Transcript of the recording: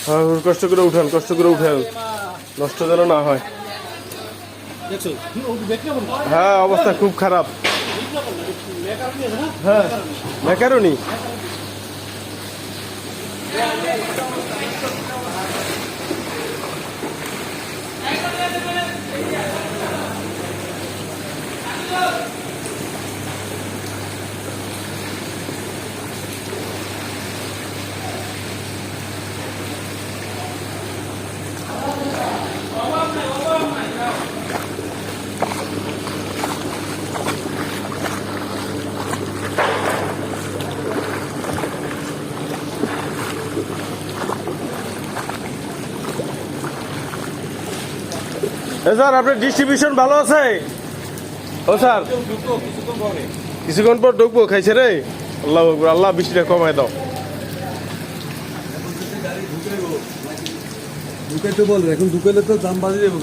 হ্যাঁ কষ্ট করে উঠান, কষ্ট করে উঠান, নষ্ট যেন না হয়। হ্যাঁ অবস্থা খুব খারাপ। হ্যাঁ ম্যাকারনি। স্যার আপনার ডিস্ট্রিবিউশন ভালো আছে? ও স্যার কিছুক্ষণ পর ঢুকবো। খাইছে রে? আল্লাহ আকবার, আল্লাহ বৃষ্টিটা কমায় দাও। ঢুকাইতে বলবে, এখন ঢুকাইলে তো দাম বাড়িয়ে যাবে।